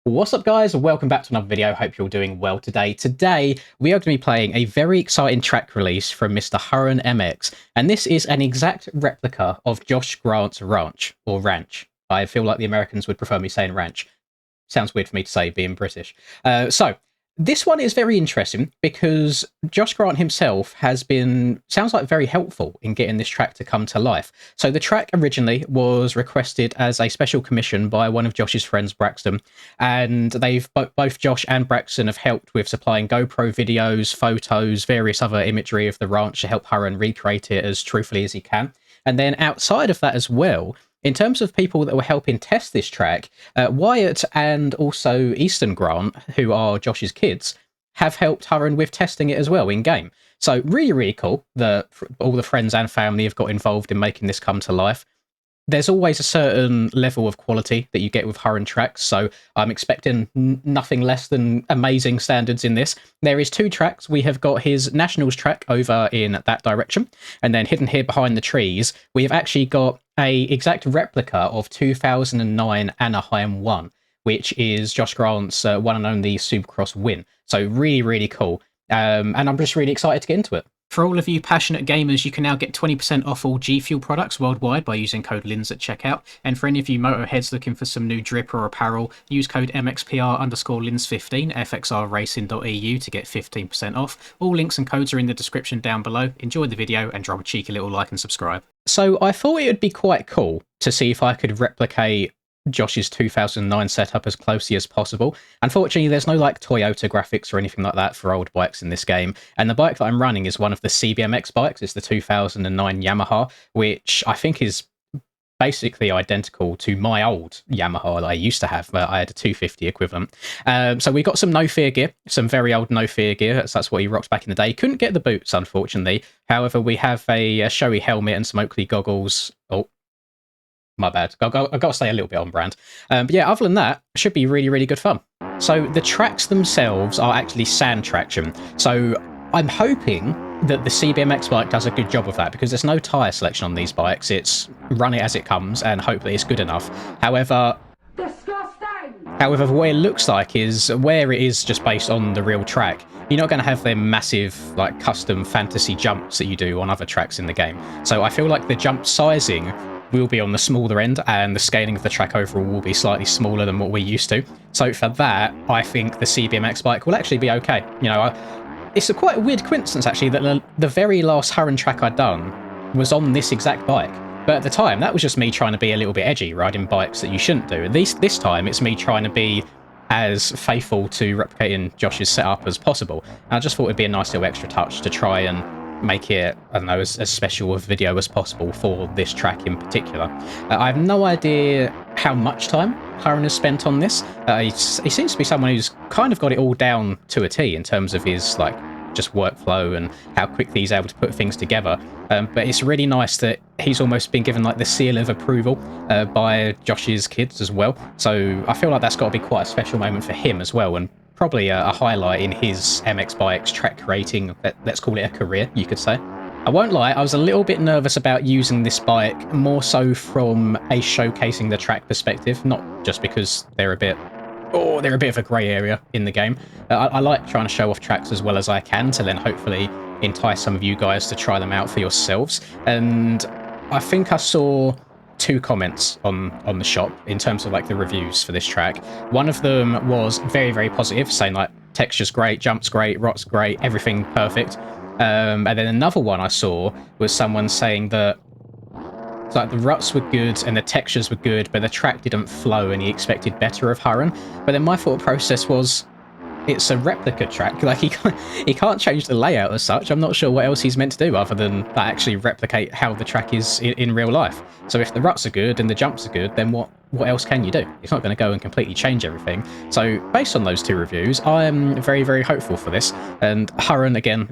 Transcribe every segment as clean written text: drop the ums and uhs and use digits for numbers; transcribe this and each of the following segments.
What's up guys, welcome back to another video. Hope you're doing well today. Today we are going to be playing a very exciting track release from Mr. Hurren MX, and this is an exact replica of Josh Grant's ranch, or ranch. I feel like the Americans would prefer me saying ranch. Sounds weird for me to say being British. So this one is very interesting because Josh Grant himself sounds like very helpful in getting this track to come to life. So the track originally was requested as a special commission by one of Josh's friends, Braxton, and both Josh and Braxton have helped with supplying GoPro videos, photos, various other imagery of the ranch to help Hurren recreate it as truthfully as he can. And then outside of that as well, in terms of people that were helping test this track, Wyatt and also Easton Grant, who are Josh's kids, have helped Hurren with testing it as well in-game. So really, really cool that all the friends and family have got involved in making this come to life. There's always a certain level of quality that you get with Hurren tracks, so I'm expecting nothing less than amazing standards in this. There is two tracks. We have got his Nationals track over in that direction, and then hidden here behind the trees, we have actually got a exact replica of 2009 Anaheim 1, which is Josh Grant's one and only Supercross win. So really, really cool. And I'm just really excited to get into it. For all of you passionate gamers, you can now get 20% off all G Fuel products worldwide by using code LINS at checkout. And for any of you motorheads looking for some new drip or apparel, use code MXPR_LINS15 fxrracing.eu to get 15% off. All links and codes are in the description down below. Enjoy the video and drop a cheeky little like and subscribe. So I thought it would be quite cool to see if I could replicate Josh's 2009 setup as closely as possible. Unfortunately, there's no like Toyota graphics or anything like that for old bikes in this game, and the bike that I'm running is one of the CBMX bikes. It's the 2009 Yamaha, which I think is basically identical to my old Yamaha that I used to have. I had a 250 equivalent. So we got some No Fear gear, some very old No Fear gear. That's what he rocked back in the day. Couldn't get the boots, unfortunately. However, we have a showy helmet and some Oakley goggles. Oh, my bad. I've got to stay a little bit on brand. But yeah, other than that, it should be really, really good fun. So the tracks themselves are actually sand traction. So I'm hoping that the CBMX bike does a good job of that, because there's no tyre selection on these bikes. It's run it as it comes and hope that it's good enough. However, what it looks like is where it is just based on the real track, you're not going to have them massive, like, custom fantasy jumps that you do on other tracks in the game. So I feel like the jump sizing will be on the smaller end, and the scaling of the track overall will be slightly smaller than what we're used to. So for that, I think the CBMX bike will actually be okay. You know, it's a quite weird coincidence, actually, that the very last Hurren track I'd done was on this exact bike. But at the time, that was just me trying to be a little bit edgy, riding bikes that you shouldn't do. At least this time, it's me trying to be as faithful to replicating Josh's setup as possible. And I just thought it'd be a nice little extra touch to try and make it, I don't know, as special a video as possible for this track in particular. I have no idea how much time Hurren has spent on this. He seems to be someone who's kind of got it all down to a T in terms of his, like, just workflow and how quickly he's able to put things together. But it's really nice that he's almost been given like the seal of approval by Josh's kids as well. So I feel like that's got to be quite a special moment for him as well, and probably a highlight in his MX bikes track creating, let's call it a career, you could say. I won't lie, I was a little bit nervous about using this bike, more so from a showcasing the track perspective, not just because they're a bit of a grey area in the game. I like trying to show off tracks as well as I can to then hopefully entice some of you guys to try them out for yourselves. And I think I saw two comments on the shop in terms of like the reviews for this track. One of them was very, very positive, saying like texture's great, jump's great, rot's great, everything perfect. And then another one I saw was someone saying that like the ruts were good and the textures were good, but the track didn't flow and he expected better of Hurren. But then my thought process was, it's a replica track, like he can't change the layout as such. I'm not sure what else he's meant to do other than actually replicate how the track is in real life. So if the ruts are good and the jumps are good, then what else can you do? It's not going to go and completely change everything. So based on those two reviews, I am very, very hopeful for this. And Hurren, again,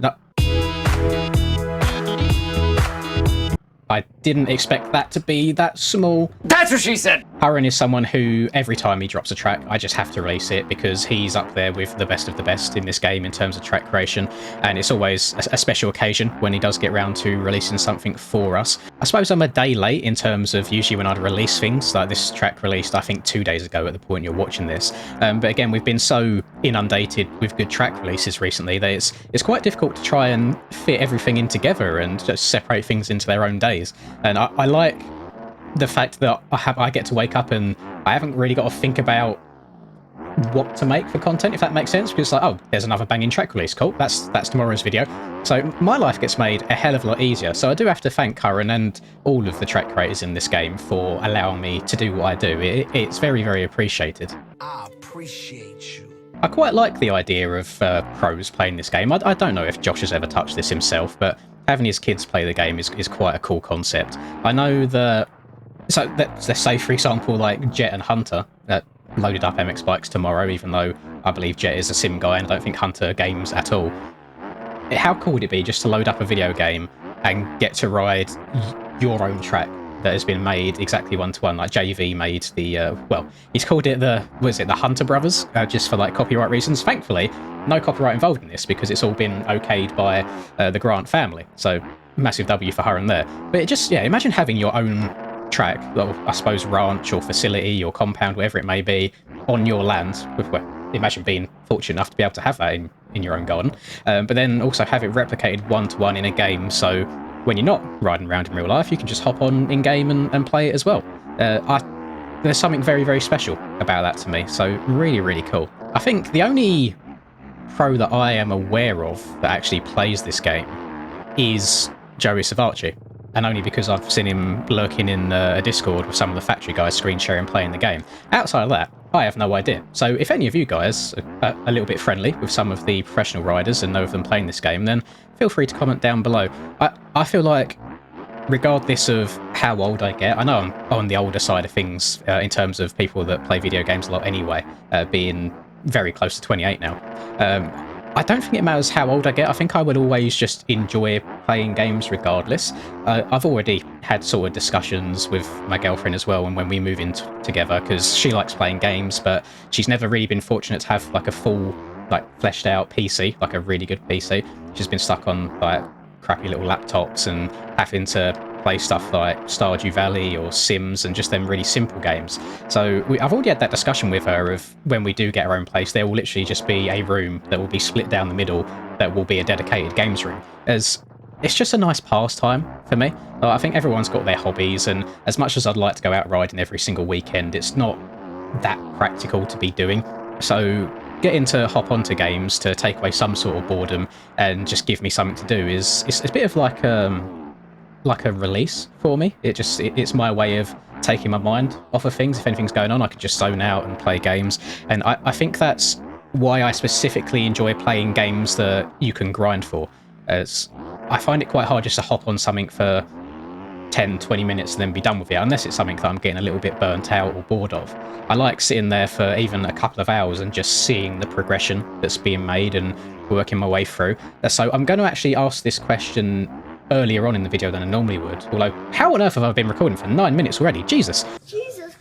I didn't expect that to be that small. That's what she said! Hurren is someone who, every time he drops a track, I just have to release it because he's up there with the best of the best in this game in terms of track creation, and it's always a special occasion when he does get round to releasing something for us. I suppose I'm a day late in terms of usually when I'd release things, like this track released I think 2 days ago at the point you're watching this, but again, we've been so inundated with good track releases recently that it's quite difficult to try and fit everything in together and just separate things into their own days, and I like the fact that I get to wake up and I haven't really got to think about what to make for content, if that makes sense, because like, oh, there's another banging track release, cool, that's tomorrow's video. So my life gets made a hell of a lot easier. So I do have to thank Hurren and all of the track creators in this game for allowing me to do what I do. It's very, very appreciated. I appreciate you. I quite like the idea of pros playing this game. I don't know if Josh has ever touched this himself, but having his kids play the game is quite a cool concept. I know that. So let's say, for example, like Jet and Hunter loaded up MX bikes tomorrow, even though I believe Jet is a sim guy and I don't think Hunter games at all. How cool would it be just to load up a video game and get to ride your own track that has been made exactly one-to-one? Like JV made the, well, he's called it the Hunter Brothers, just for like copyright reasons. Thankfully, no copyright involved in this because it's all been okayed by the Grant family. So massive W for Hurren there. But it just, yeah, imagine having your own track, or I suppose ranch or facility or compound, whatever it may be, on your land. Well, imagine being fortunate enough to be able to have that in your own garden, but then also have it replicated one-to-one in a game, so when you're not riding around in real life, you can just hop on in-game and play it as well. There's something very, very special about that to me, so really, really cool. I think the only pro that I am aware of that actually plays this game is Joey Savachi, and only because I've seen him lurking in a Discord with some of the factory guys screen sharing playing the game. Outside of that, I have no idea. So if any of you guys are a little bit friendly with some of the professional riders and know of them playing this game, then feel free to comment down below. I feel like, regardless of how old I get, I know I'm on the older side of things in terms of people that play video games a lot anyway, being very close to 28 now. I don't think it matters how old I get. I think I would always just enjoy playing games regardless. I've already had sort of discussions with my girlfriend as well, and when we move in together, because she likes playing games, but she's never really been fortunate to have like a full, like fleshed out PC, like a really good PC. She's been stuck on like crappy little laptops and having to play stuff like Stardew Valley or Sims and just them really simple games. So I've already had that discussion with her of when we do get our own place, there will literally just be a room that will be split down the middle that will be a dedicated games room. As it's just a nice pastime for me. I think everyone's got their hobbies, and as much as I'd like to go out riding every single weekend, it's not that practical to be doing. So getting to hop onto games to take away some sort of boredom and just give me something to do it's a bit of like a release for me. It's my way of taking my mind off of things. If anything's going on, I can just zone out and play games, and I think that's why I specifically enjoy playing games that you can grind for, as I find it quite hard just to hop on something for 10-20 minutes and then be done with it, unless it's something that I'm getting a little bit burnt out or bored of. I like sitting there for even a couple of hours and just seeing the progression that's being made and working my way through. So I'm going to actually ask this question earlier on in the video than I normally would, although how on earth have I been recording for 9 minutes already? Jesus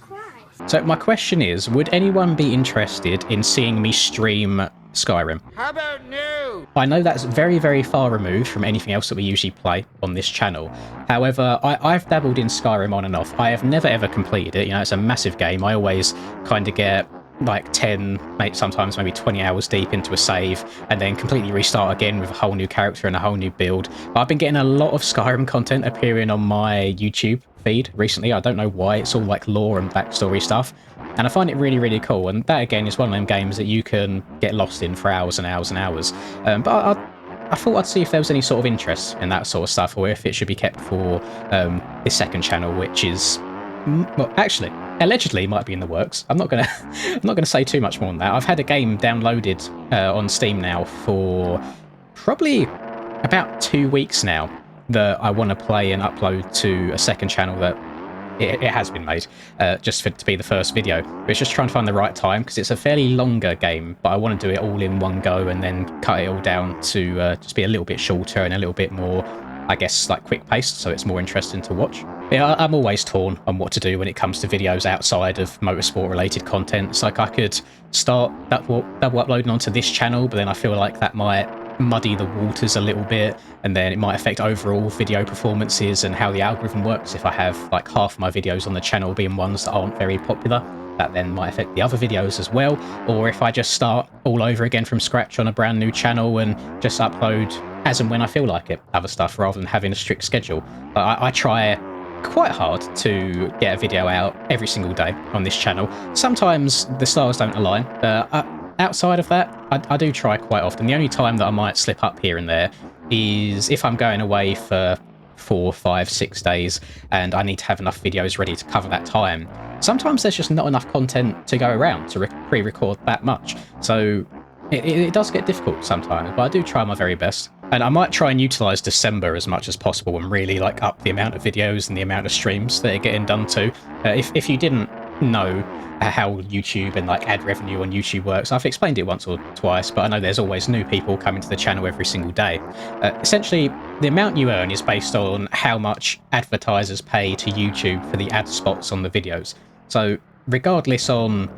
Christ. So my question is, would anyone be interested in seeing me stream Skyrim? How about no? I know that's very, very far removed from anything else that we usually play on this channel. However, I've dabbled in Skyrim on and off. I have never ever completed it. You know, it's a massive game. I always kind of get like 10, sometimes maybe 20 hours deep into a save and then completely restart again with a whole new character and a whole new build. But I've been getting a lot of Skyrim content appearing on my YouTube feed recently. I don't know why. It's all like lore and backstory stuff, and I find it really, really cool. And that again is one of them games that you can get lost in for hours and hours and hours. But I thought I'd see if there was any sort of interest in that sort of stuff, or if it should be kept for this second channel, which is, well, actually, allegedly might be in the works. I'm not gonna say too much more on that. I've had a game downloaded on Steam now for probably about 2 weeks now that I want to play and upload to a second channel that it has been made just to be the first video. But it's just trying to find the right time, because it's a fairly longer game, but I want to do it all in one go and then cut it all down to just be a little bit shorter and a little bit more I guess, like quick paced, so it's more interesting to watch. Yeah, I'm always torn on what to do when it comes to videos outside of motorsport related content. It's like I could start double uploading onto this channel, but then I feel like that might muddy the waters a little bit, and then it might affect overall video performances and how the algorithm works. If I have like half my videos on the channel being ones that aren't very popular, that then might affect the other videos as well. Or if I just start all over again from scratch on a brand new channel and just upload as and when I feel like it, other stuff, rather than having a strict schedule. I try quite hard to get a video out every single day on this channel. Sometimes the stars don't align. Outside of that, I do try quite often. The only time that I might slip up here and there is if I'm going away for 4, 5, 6 days and I need to have enough videos ready to cover that time. Sometimes there's just not enough content to go around to pre-record that much. So it does get difficult sometimes, but I do try my very best. And I might try and utilise December as much as possible and really like up the amount of videos and the amount of streams that are getting done too. If you didn't know how YouTube and like ad revenue on YouTube works, I've explained it once or twice, but I know there's always new people coming to the channel every single day. Essentially, the amount you earn is based on how much advertisers pay to YouTube for the ad spots on the videos. So regardless on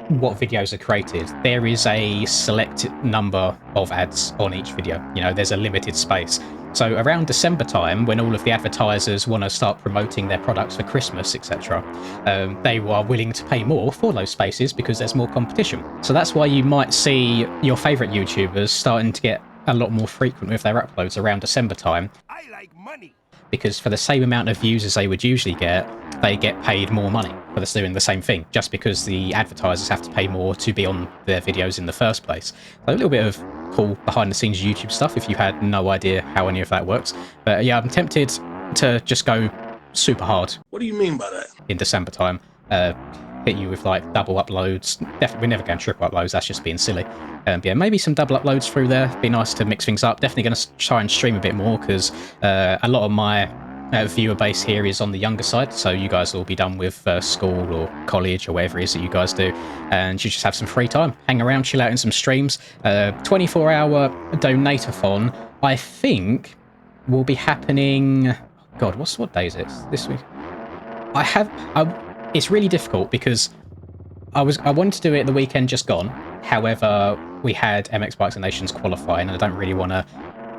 what videos are created, there is a select number of ads on each video. You know, there's a limited space. So around December time, when all of the advertisers want to start promoting their products for Christmas, etc., they are willing to pay more for those spaces because there's more competition. So that's why you might see your favourite YouTubers starting to get a lot more frequent with their uploads around December time. I like money. Because for the same amount of views as they would usually get, they get paid more money for doing the same thing, just because the advertisers have to pay more to be on their videos in the first place. So a little bit of cool behind the scenes YouTube stuff if you had no idea how any of that works. But yeah, I'm tempted to just go super hard. What do you mean by that? In December time. Hit you with like double uploads. Definitely, we're never going triple uploads, that's just being silly. But yeah, maybe some double uploads through there. Be nice to mix things up. Definitely going to try and stream a bit more because a lot of my viewer base here is on the younger side, so you guys will be done with school or college or whatever it is that you guys do, and you just have some free time, hang around, chill out in some streams. 24-hour donate-a-thon, I think, will be happening. God, what day is it this week? It's really difficult because I wanted to do it the weekend just gone. However, we had MX Bikes and Nations qualifying, and I don't really want to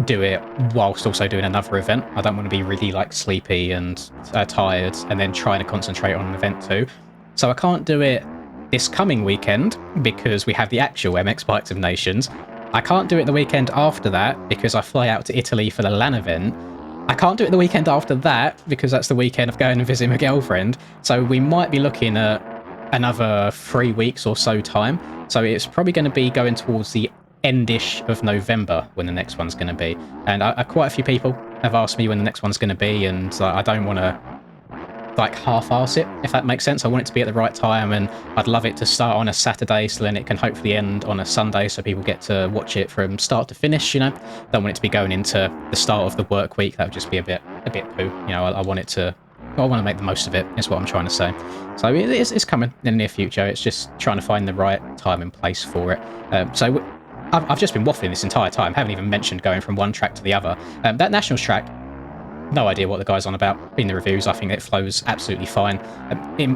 do it whilst also doing another event. I don't want to be really like sleepy and tired and then trying to concentrate on an event too. So I can't do it this coming weekend because we have the actual MX Bikes of Nations. I can't do it the weekend after that because I fly out to Italy for the LAN event. I can't do it the weekend after that because that's the weekend of going and visiting my girlfriend. So we might be looking at another 3 weeks or so time. So it's probably going to be going towards the endish of November when the next one's going to be. And quite a few people have asked me when the next one's going to be, and I don't want to like half-arse it, if that makes sense. I want it to be at the right time, and I'd love it to start on a Saturday so then it can hopefully end on a Sunday so people get to watch it from start to finish, you know. Don't want it to be going into the start of the work week. That would just be a bit poo. You know, I want to make the most of it, is what I'm trying to say. So it's coming in the near future. It's just trying to find the right time and place for it. So I've just been waffling this entire time. Haven't even mentioned going from one track to the other. That Nationals track, no idea what the guy's on about in the reviews. I think it flows absolutely fine. It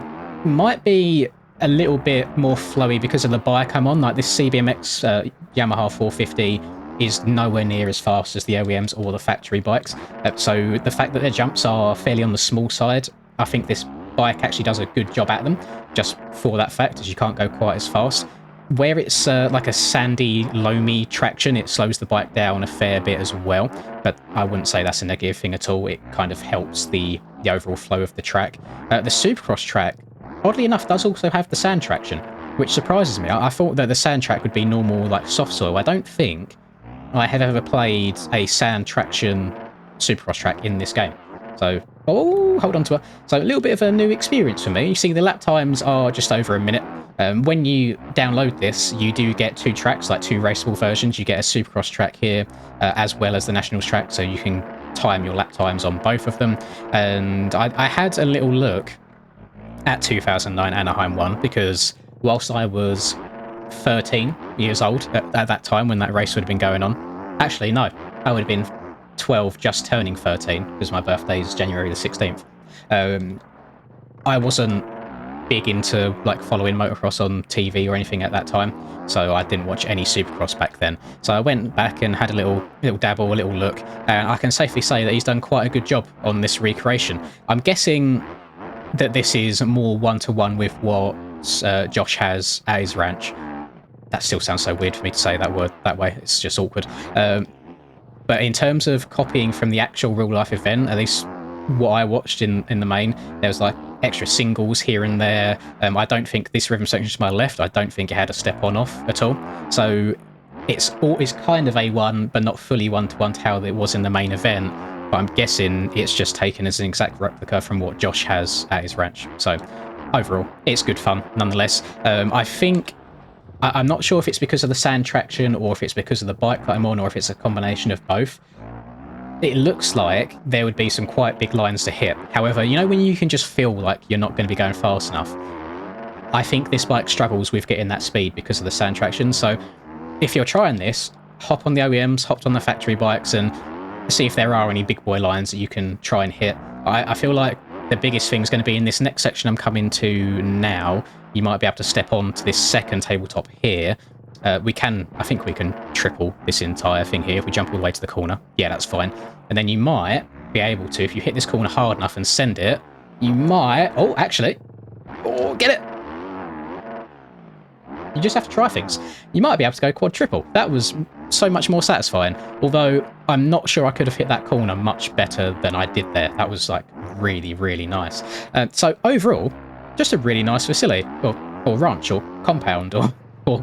might be a little bit more flowy because of the bike I'm on. Like this CBMX Yamaha 450 is nowhere near as fast as the OEMs or the factory bikes. So the fact that their jumps are fairly on the small side, I think this bike actually does a good job at them, just for that fact, as you can't go quite as fast. Where it's like a sandy, loamy traction, it slows the bike down a fair bit as well, but I wouldn't say that's a negative thing at all. It kind of helps the overall flow of the track. The Supercross track, oddly enough, does also have the sand traction, which surprises me. I thought that the sand track would be normal, like soft soil. I don't think I have ever played a sand traction Supercross track in this game. So, hold on to her. So a little bit of a new experience for me. You see the lap times are just over a minute. When you download this, you do get 2 tracks, like 2 raceable versions. You get a Supercross track here, as well as the Nationals track, so you can time your lap times on both of them. And I had a little look at 2009 Anaheim 1, because whilst I was 13 years old at that time when that race would have been going on, actually no, I would have been 12, just turning 13, because my birthday is January the 16th. I wasn't big into like following motocross on TV or anything at that time, so I didn't watch any Supercross back then. So I went back and had a little dabble, a little look, and I can safely say that he's done quite a good job on this recreation. I'm guessing that this is more one-to-one with what Josh has at his ranch. That still sounds so weird for me to say that word that way. It's just awkward. But in terms of copying from the actual real-life event, at least what I watched in the main, there was like extra singles here and there. I don't think this rhythm section to my left, I don't think it had a step on off at all. So it's kind of a one, but not fully one-to-one to how it was in the main event. But I'm guessing it's just taken as an exact replica from what Josh has at his ranch. So overall, it's good fun nonetheless. I think, I'm not sure if it's because of the sand traction or if it's because of the bike that I'm on or if it's a combination of both. It looks like there would be some quite big lines to hit. However, you know when you can just feel like you're not going to be going fast enough? I think this bike struggles with getting that speed because of the sand traction. So if you're trying this, hop on the OEMs, hop on the factory bikes and see if there are any big boy lines that you can try and hit. I feel like the biggest thing is going to be in this next section I'm coming to now. You might be able to step on to this second tabletop here. I think we can triple this entire thing here if we jump all the way to the corner. Yeah, that's fine. And then you might be able to, if you hit this corner hard enough and send it, you might... Oh, actually. Oh, get it. You just have to try things. You might be able to go quad triple. That was so much more satisfying. Although I'm not sure I could have hit that corner much better than I did there. That was like really, really nice. So overall, just a really nice facility or ranch or compound or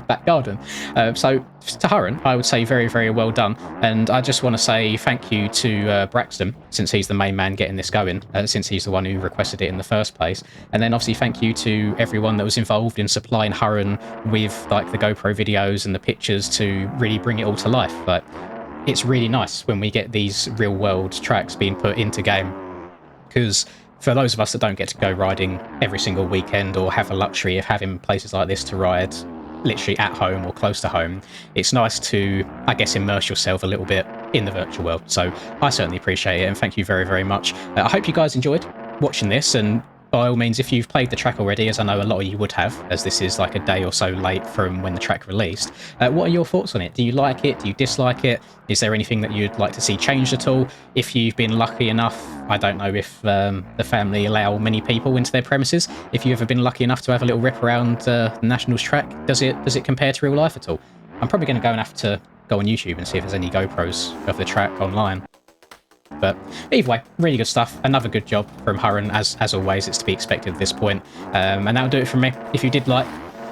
back garden. So to Hurren, I would say very, very well done. And I just want to say thank you to Braxton, since he's the main man getting this going, since he's the one who requested it in the first place. And then obviously thank you to everyone that was involved in supplying Hurren with like the GoPro videos and the pictures to really bring it all to life. Like, it's really nice when we get these real world tracks being put into game, because for those of us that don't get to go riding every single weekend or have the luxury of having places like this to ride literally at home or close to home, it's nice to, I guess, immerse yourself a little bit in the virtual world. So I certainly appreciate it, and thank you very, very much. I hope you guys enjoyed watching this, and by all means, if you've played the track already, as I know a lot of you would have, as this is like a day or so late from when the track released, what are your thoughts on it? Do you like it? Do you dislike it? Is there anything that you'd like to see changed at all? If you've been lucky enough, I don't know if the family allow many people into their premises. If you've ever been lucky enough to have a little rip around the Nationals track, does it compare to real life at all? I'm probably going to go and have to go on YouTube and see if there's any GoPros of the track online. But either way, really good stuff. Another good job from Hurren, as always. It's to be expected at this point. And that'll do it from me. If you did like,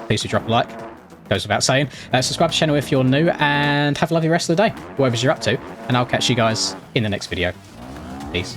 please do drop a like. Goes without saying. Subscribe to the channel if you're new, and have a lovely rest of the day, whatever you're up to. And I'll catch you guys in the next video. Peace.